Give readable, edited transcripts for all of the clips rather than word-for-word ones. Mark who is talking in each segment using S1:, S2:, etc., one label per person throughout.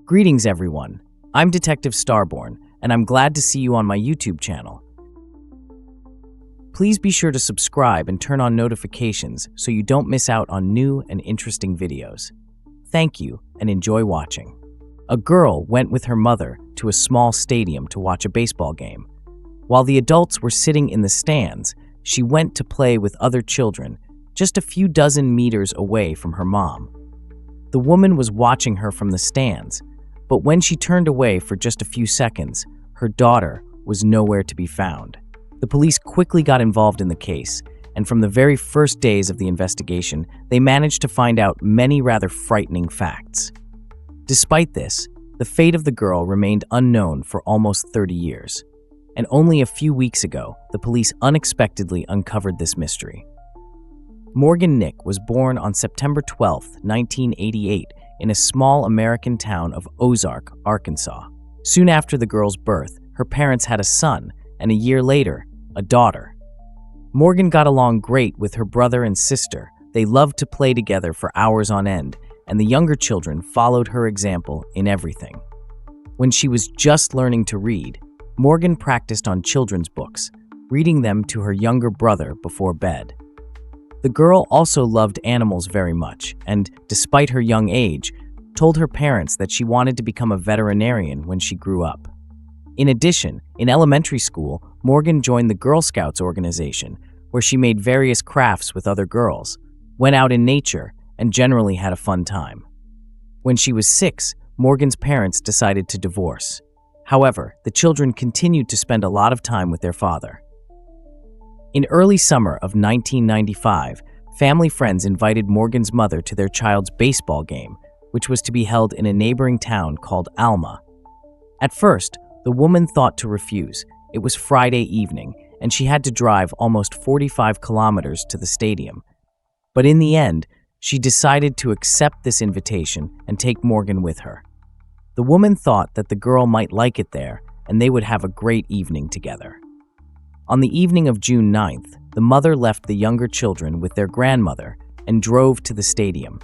S1: Greetings everyone, I'm Detective STARBORN, and I'm glad to see you on my YouTube channel. Please be sure to subscribe and turn on notifications so you don't miss out on new and interesting videos. Thank you and enjoy watching. A girl went with her mother to a small stadium to watch a baseball game. While the adults were sitting in the stands, she went to play with other children just a few dozen meters away from her mom. The woman was watching her from the stands, but when she turned away for just a few seconds, her daughter was nowhere to be found. The police quickly got involved in the case, and from the very first days of the investigation, they managed to find out many rather frightening facts. Despite this, the fate of the girl remained unknown for almost 30 years, and only a few weeks ago, the police unexpectedly uncovered this mystery. Morgan Nick was born on September 12, 1988, in a small American town of Ozark, Arkansas. Soon after the girl's birth, her parents had a son, and a year later, a daughter. Morgan got along great with her brother and sister. They loved to play together for hours on end, and the younger children followed her example in everything. When she was just learning to read, Morgan practiced on children's books, reading them to her younger brother before bed. The girl also loved animals very much and, despite her young age, told her parents that she wanted to become a veterinarian when she grew up. In addition, in elementary school, Morgan joined the Girl Scouts organization, where she made various crafts with other girls, went out in nature, and generally had a fun time. When she was 6, Morgan's parents decided to divorce. However, the children continued to spend a lot of time with their father. In early summer of 1995, family friends invited Morgan's mother to their child's baseball game, which was to be held in a neighboring town called Alma. At first, the woman thought to refuse. It was Friday evening, and she had to drive almost 45 kilometers to the stadium. But in the end, she decided to accept this invitation and take Morgan with her. The woman thought that the girl might like it there, and they would have a great evening together. On the evening of June 9th, the mother left the younger children with their grandmother and drove to the stadium.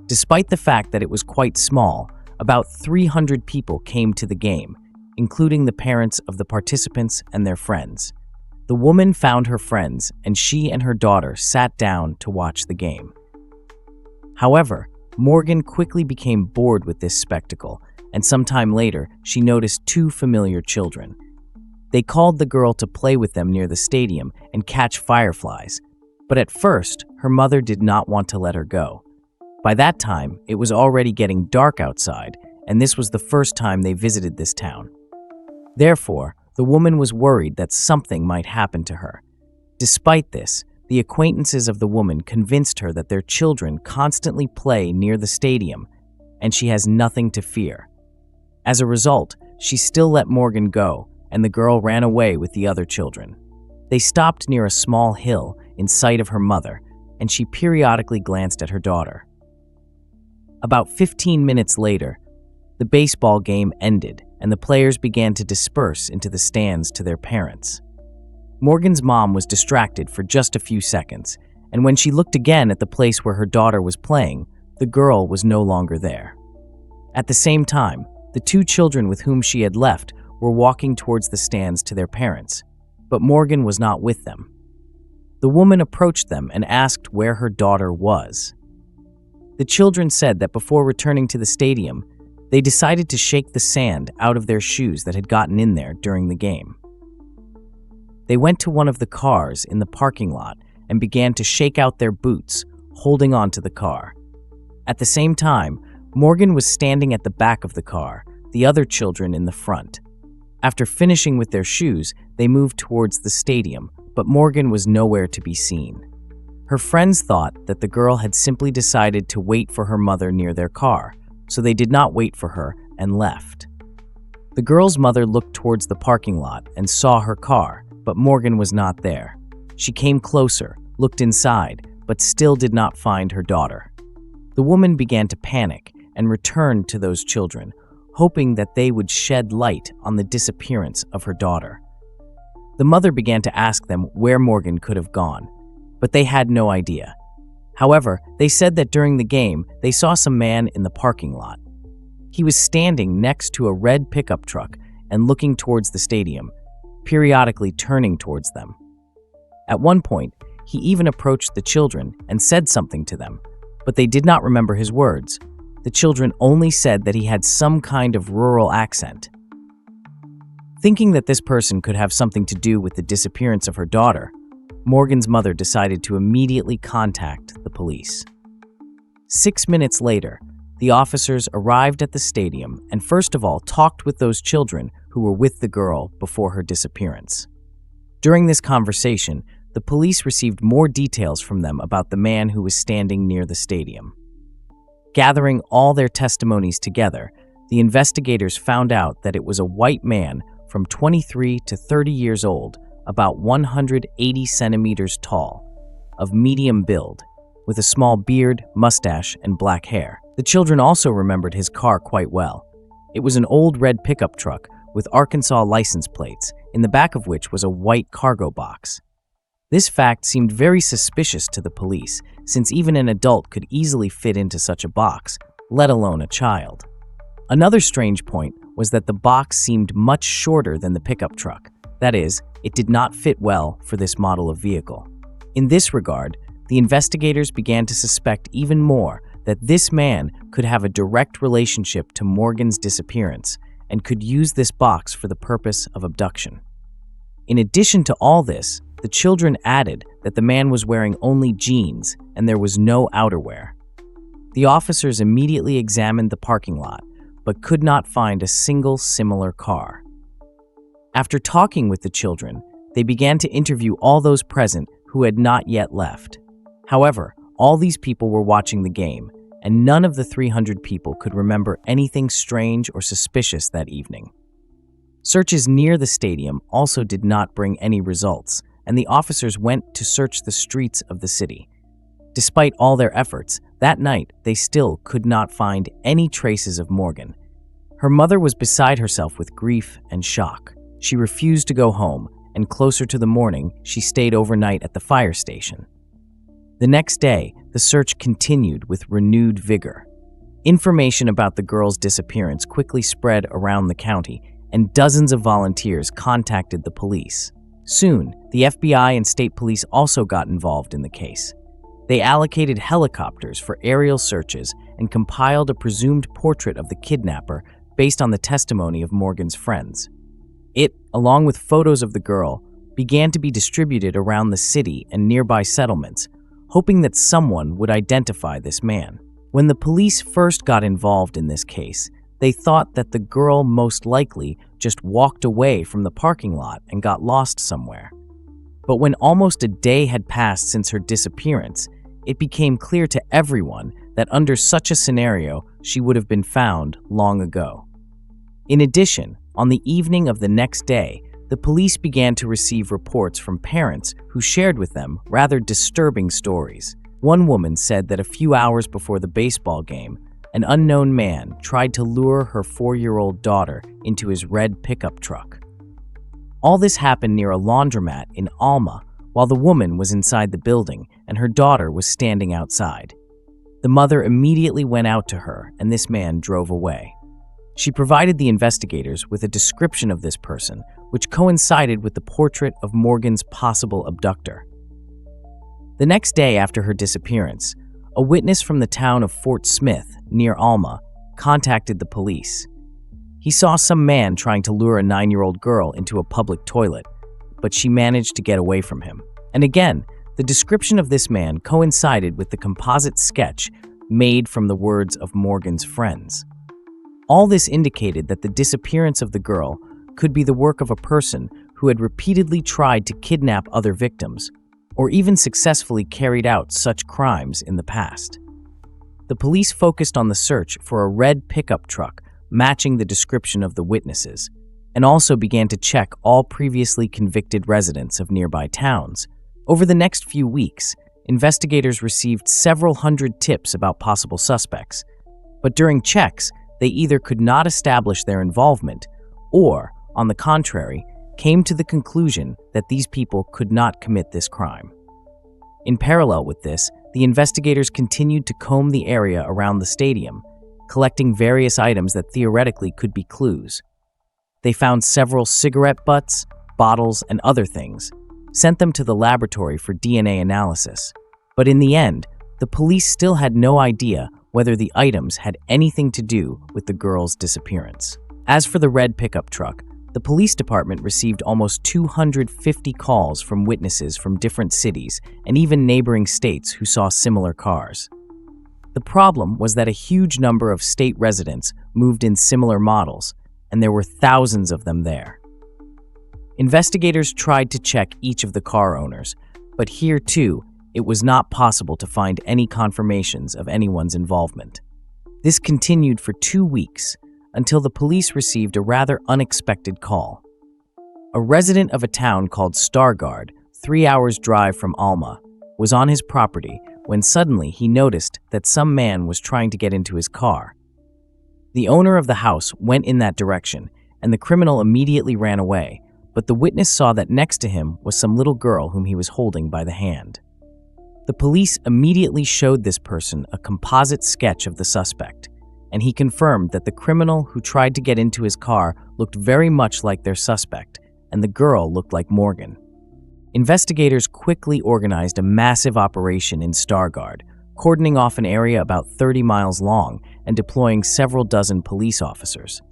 S1: Despite the fact that it was quite small, about 300 people came to the game, including the parents of the participants and their friends. The woman found her friends, and she and her daughter sat down to watch the game. However, Morgan quickly became bored with this spectacle, and sometime later, she noticed 2 familiar children. They called the girl to play with them near the stadium and catch fireflies, but at first, her mother did not want to let her go. By that time, it was already getting dark outside, and this was the first time they visited this town. Therefore, the woman was worried that something might happen to her. Despite this, the acquaintances of the woman convinced her that their children constantly play near the stadium, and she has nothing to fear. As a result, she still let Morgan go, and the girl ran away with the other children. They stopped near a small hill in sight of her mother, and she periodically glanced at her daughter. About 15 minutes later, the baseball game ended, and the players began to disperse into the stands to their parents. Morgan's mom was distracted for just a few seconds, and when she looked again at the place where her daughter was playing, the girl was no longer there. At the same time, the 2 children with whom she had left were walking towards the stands to their parents, but Morgan was not with them. The woman approached them and asked where her daughter was. The children said that before returning to the stadium, they decided to shake the sand out of their shoes that had gotten in there during the game. They went to one of the cars in the parking lot and began to shake out their boots, holding onto the car. At the same time, Morgan was standing at the back of the car, the other children in the front. After finishing with their shoes, they moved towards the stadium, but Morgan was nowhere to be seen. Her friends thought that the girl had simply decided to wait for her mother near their car, so they did not wait for her and left. The girl's mother looked towards the parking lot and saw her car, but Morgan was not there. She came closer, looked inside, but still did not find her daughter. The woman began to panic and returned to those children, hoping that they would shed light on the disappearance of her daughter. The mother began to ask them where Morgan could have gone, but they had no idea. However, they said that during the game, they saw some man in the parking lot. He was standing next to a red pickup truck and looking towards the stadium, periodically turning towards them. At one point, he even approached the children and said something to them, but they did not remember his words. The children only said that he had some kind of rural accent. Thinking that this person could have something to do with the disappearance of her daughter, Morgan's mother decided to immediately contact the police. 6 minutes later, the officers arrived at the stadium and first of all talked with those children who were with the girl before her disappearance. During this conversation, the police received more details from them about the man who was standing near the stadium. Gathering all their testimonies together, the investigators found out that it was a white man from 23 to 30 years old, about 180 centimeters tall, of medium build, with a small beard, mustache, and black hair. The children also remembered his car quite well. It was an old red pickup truck with Arkansas license plates, in the back of which was a white cargo box. This fact seemed very suspicious to the police, since even an adult could easily fit into such a box, let alone a child. Another strange point was that the box seemed much shorter than the pickup truck. That is, it did not fit well for this model of vehicle. In this regard, the investigators began to suspect even more that this man could have a direct relationship to Morgan's disappearance and could use this box for the purpose of abduction. In addition to all this, the children added that the man was wearing only jeans and there was no outerwear. The officers immediately examined the parking lot, but could not find a single similar car. After talking with the children, they began to interview all those present who had not yet left. However, all these people were watching the game, and none of the 300 people could remember anything strange or suspicious that evening. Searches near the stadium also did not bring any results, and the officers went to search the streets of the city. Despite all their efforts, that night they still could not find any traces of Morgan. Her mother was beside herself with grief and shock. She refused to go home, and closer to the morning, she stayed overnight at the fire station. The next day, the search continued with renewed vigor. Information about the girl's disappearance quickly spread around the county, and dozens of volunteers contacted the police. Soon, the FBI and state police also got involved in the case. They allocated helicopters for aerial searches and compiled a presumed portrait of the kidnapper based on the testimony of Morgan's friends. It, along with photos of the girl, began to be distributed around the city and nearby settlements, hoping that someone would identify this man. When the police first got involved in this case, they thought that the girl most likely just walked away from the parking lot and got lost somewhere. But when almost a day had passed since her disappearance, it became clear to everyone that under such a scenario, she would have been found long ago. In addition, on the evening of the next day, the police began to receive reports from parents who shared with them rather disturbing stories. One woman said that a few hours before the baseball game, an unknown man tried to lure her 4-year-old daughter into his red pickup truck. All this happened near a laundromat in Alma, while the woman was inside the building and her daughter was standing outside. The mother immediately went out to her, and this man drove away. She provided the investigators with a description of this person, which coincided with the portrait of Morgan's possible abductor. The next day after her disappearance, a witness from the town of Fort Smith, near Alma, contacted the police. He saw some man trying to lure a 9-year-old girl into a public toilet, but she managed to get away from him. And again, the description of this man coincided with the composite sketch made from the words of Morgan's friends. All this indicated that the disappearance of the girl could be the work of a person who had repeatedly tried to kidnap other victims, or even successfully carried out such crimes in the past. The police focused on the search for a red pickup truck matching the description of the witnesses, and also began to check all previously convicted residents of nearby towns. Over the next few weeks, investigators received several hundred tips about possible suspects, but during checks, they either could not establish their involvement or, on the contrary, came to the conclusion that these people could not commit this crime. In parallel with this, the investigators continued to comb the area around the stadium, collecting various items that theoretically could be clues. They found several cigarette butts, bottles, and other things, sent them to the laboratory for DNA analysis. But in the end, the police still had no idea whether the items had anything to do with the girl's disappearance. As for the red pickup truck, the police department received almost 250 calls from witnesses from different cities and even neighboring states who saw similar cars. The problem was that a huge number of state residents moved in similar models, and there were thousands of them there. Investigators tried to check each of the car owners, but here too, it was not possible to find any confirmations of anyone's involvement. This continued for 2 weeks until the police received a rather unexpected call. A resident of a town called STARBORN, 3 hours' drive from Alma, was on his property when suddenly he noticed that some man was trying to get into his car. The owner of the house went in that direction, and the criminal immediately ran away, but the witness saw that next to him was some little girl whom he was holding by the hand. The police immediately showed this person a composite sketch of the suspect, and he confirmed that the criminal who tried to get into his car looked very much like their suspect, and the girl looked like Morgan. Investigators quickly organized a massive operation in STARBORN, cordoning off an area about 30 miles long and deploying several dozen police officers.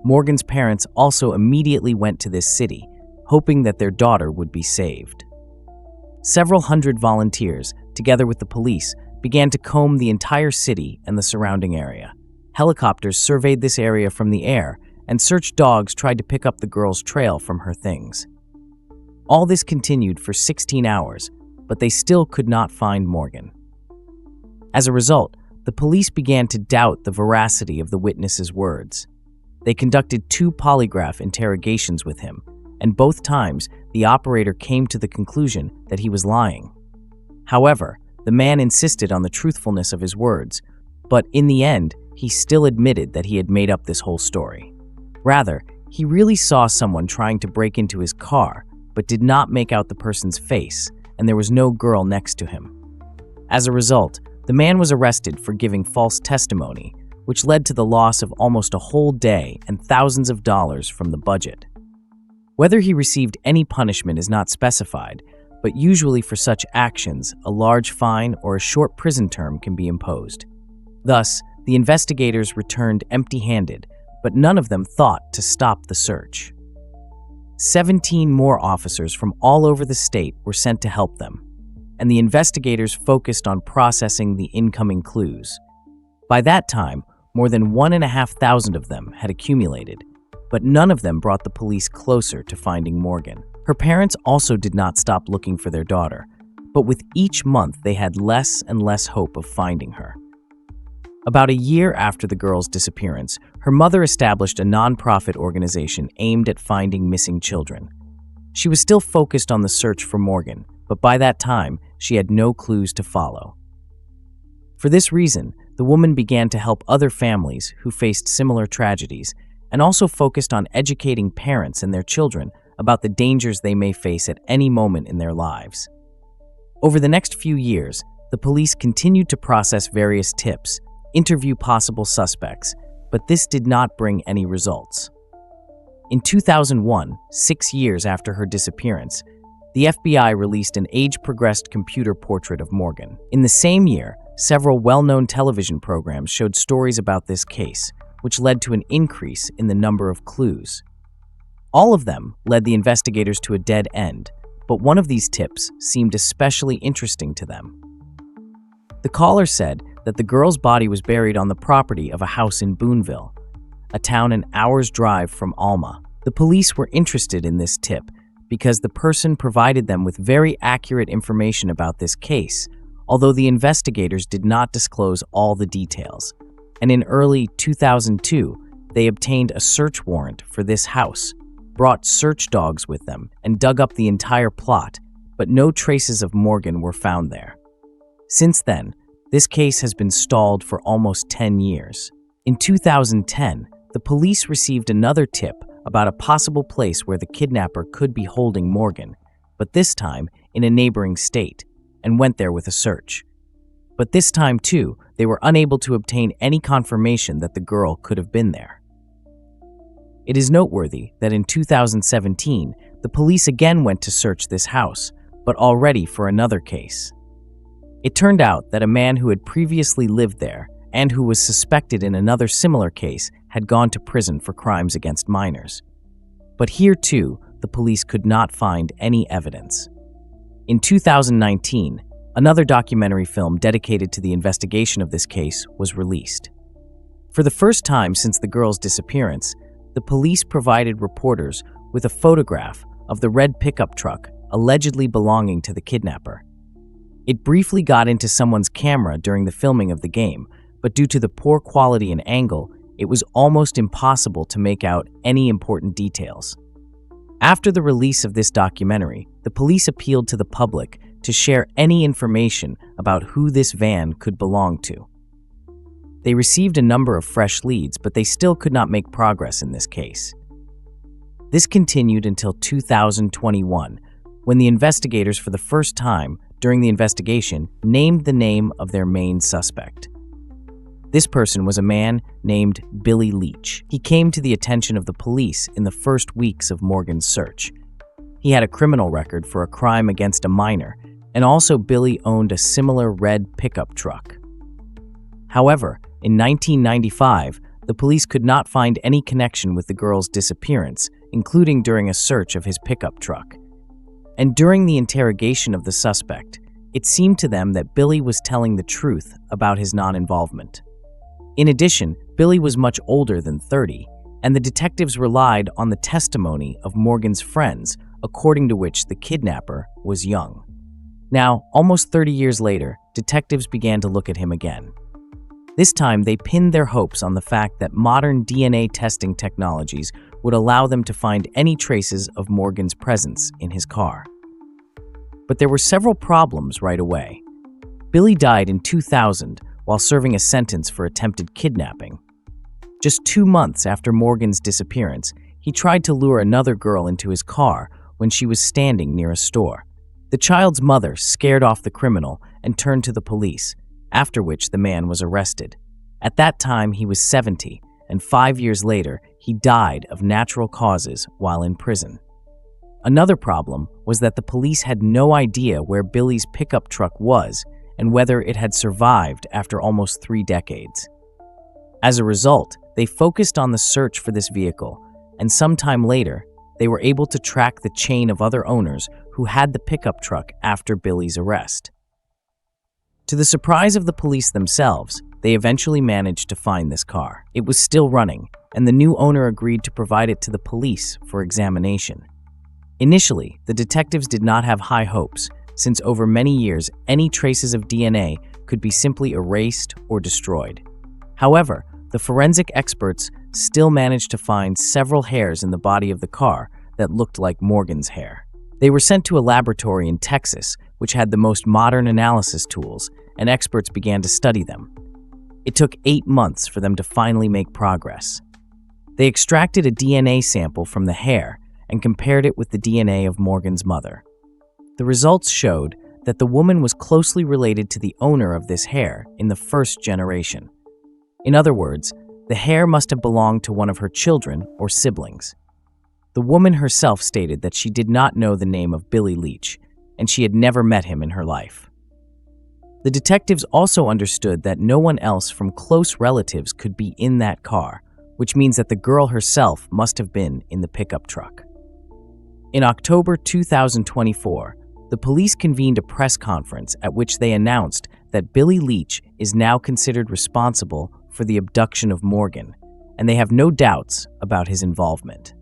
S1: Morgan's parents also immediately went to this city, hoping that their daughter would be saved. Several hundred volunteers, together with the police, began to comb the entire city and the surrounding area. Helicopters surveyed this area from the air, and search dogs tried to pick up the girl's trail from her things. All this continued for 16 hours, but they still could not find Morgan. As a result, the police began to doubt the veracity of the witness's words. They conducted 2 polygraph interrogations with him, and both times the operator came to the conclusion that he was lying. However, the man insisted on the truthfulness of his words, but in the end, he still admitted that he had made up this whole story. Rather, he really saw someone trying to break into his car, but did not make out the person's face, and there was no girl next to him. As a result, the man was arrested for giving false testimony, which led to the loss of almost a whole day and thousands of dollars from the budget. Whether he received any punishment is not specified, but usually for such actions, a large fine or a short prison term can be imposed. Thus, the investigators returned empty-handed, but none of them thought to stop the search. 17 more officers from all over the state were sent to help them, and the investigators focused on processing the incoming clues. By that time, more than 1,500 of them had accumulated, but none of them brought the police closer to finding Morgan. Her parents also did not stop looking for their daughter, but with each month they had less and less hope of finding her. About a year after the girl's disappearance, her mother established a nonprofit organization aimed at finding missing children. She was still focused on the search for Morgan, but by that time, she had no clues to follow. For this reason, the woman began to help other families who faced similar tragedies and also focused on educating parents and their children about the dangers they may face at any moment in their lives. Over the next few years, the police continued to process various tips, interview possible suspects, but this did not bring any results. In 2001, 6 years after her disappearance, the FBI released an age-progressed computer portrait of Morgan. In the same year, several well-known television programs showed stories about this case, which led to an increase in the number of clues. All of them led the investigators to a dead end, but one of these tips seemed especially interesting to them. The caller said that the girl's body was buried on the property of a house in Boonville, a town an hour's drive from Alma. The police were interested in this tip because the person provided them with very accurate information about this case, although the investigators did not disclose all the details. And in early 2002, they obtained a search warrant for this house, brought search dogs with them, and dug up the entire plot, but no traces of Morgan were found there. Since then, this case has been stalled for almost 10 years. In 2010, the police received another tip about a possible place where the kidnapper could be holding Morgan, but this time in a neighboring state, and went there with a search. But this time, too, they were unable to obtain any confirmation that the girl could have been there. It is noteworthy that in 2017, the police again went to search this house, but already for another case. It turned out that a man who had previously lived there and who was suspected in another similar case had gone to prison for crimes against minors. But here too, the police could not find any evidence. In 2019, another documentary film dedicated to the investigation of this case was released. For the first time since the girl's disappearance, the police provided reporters with a photograph of the red pickup truck allegedly belonging to the kidnapper. It briefly got into someone's camera during the filming of the game, but due to the poor quality and angle, it was almost impossible to make out any important details. After the release of this documentary, the police appealed to the public to share any information about who this van could belong to. They received a number of fresh leads, but they still could not make progress in this case. This continued until 2021, when the investigators for the first time during the investigation named the name of their main suspect. This person was a man named Billy Leach. He came to the attention of the police in the first weeks of Morgan's search. He had a criminal record for a crime against a minor, and also Billy owned a similar red pickup truck. However, in 1995, the police could not find any connection with the girl's disappearance, including during a search of his pickup truck. And during the interrogation of the suspect, it seemed to them that Billy was telling the truth about his non-involvement. In addition, Billy was much older than 30, and the detectives relied on the testimony of Morgan's friends, according to which the kidnapper was young. Now, almost 30 years later, detectives began to look at him again. This time, they pinned their hopes on the fact that modern DNA testing technologies would allow them to find any traces of Morgan's presence in his car. But there were several problems right away. Billy died in 2000 while serving a sentence for attempted kidnapping. Just 2 months after Morgan's disappearance, he tried to lure another girl into his car when she was standing near a store. The child's mother scared off the criminal and turned to the police, after which the man was arrested. At that time, he was 70, and 5 years later, he died of natural causes while in prison. Another problem was that the police had no idea where Billy's pickup truck was and whether it had survived after almost 3 decades. As a result, they focused on the search for this vehicle, and sometime later, they were able to track the chain of other owners who had the pickup truck after Billy's arrest. To the surprise of the police themselves, they eventually managed to find this car. It was still running, and the new owner agreed to provide it to the police for examination. Initially, the detectives did not have high hopes, since over many years, any traces of DNA could be simply erased or destroyed. However, the forensic experts still managed to find several hairs in the body of the car that looked like Morgan's hair. They were sent to a laboratory in Texas, which had the most modern analysis tools, and experts began to study them. It took 8 months for them to finally make progress. They extracted a DNA sample from the hair and compared it with the DNA of Morgan's mother. The results showed that the woman was closely related to the owner of this hair in the first generation. In other words, the hair must have belonged to one of her children or siblings. The woman herself stated that she did not know the name of Billy Leach, and she had never met him in her life. The detectives also understood that no one else from close relatives could be in that car, which means that the girl herself must have been in the pickup truck. In October 2024, the police convened a press conference at which they announced that Billy Leach is now considered responsible for the abduction of Morgan, and they have no doubts about his involvement.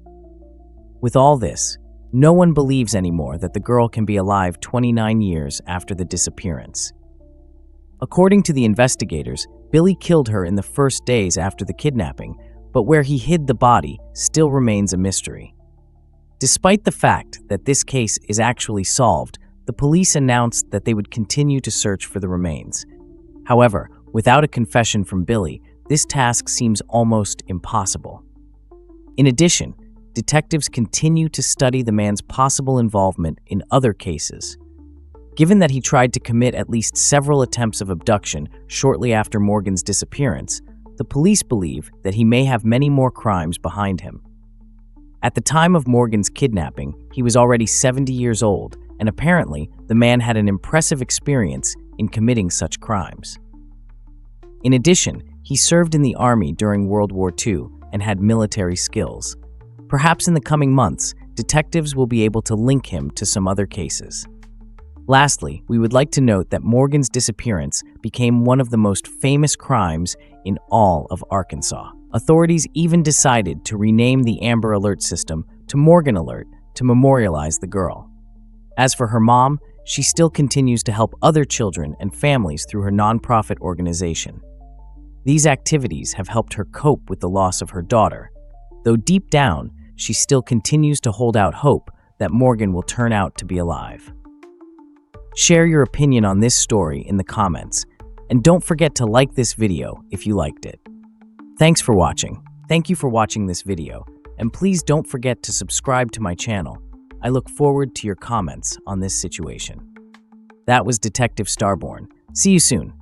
S1: With all this, no one believes anymore that the girl can be alive 29 years after the disappearance. According to the investigators, Billy killed her in the first days after the kidnapping, but where he hid the body still remains a mystery. Despite the fact that this case is actually solved, the police announced that they would continue to search for the remains. However, without a confession from Billy, this task seems almost impossible. In addition, detectives continue to study the man's possible involvement in other cases. Given that he tried to commit at least several attempts of abduction shortly after Morgan's disappearance, the police believe that he may have many more crimes behind him. At the time of Morgan's kidnapping, he was already 70 years old, and apparently the man had an impressive experience in committing such crimes. In addition, he served in the army during World War II and had military skills. Perhaps in the coming months, detectives will be able to link him to some other cases. Lastly, we would like to note that Morgan's disappearance became one of the most famous crimes in all of Arkansas. Authorities even decided to rename the Amber Alert system to Morgan Alert to memorialize the girl. As for her mom, she still continues to help other children and families through her nonprofit organization. These activities have helped her cope with the loss of her daughter, though deep down, she still continues to hold out hope that Morgan will turn out to be alive. Share your opinion on this story in the comments, and don't forget to like this video if you liked it. Thanks for watching. Thank you for watching this video, and please don't forget to subscribe to my channel. I look forward to your comments on this situation. That was Detective STARBORN. See you soon.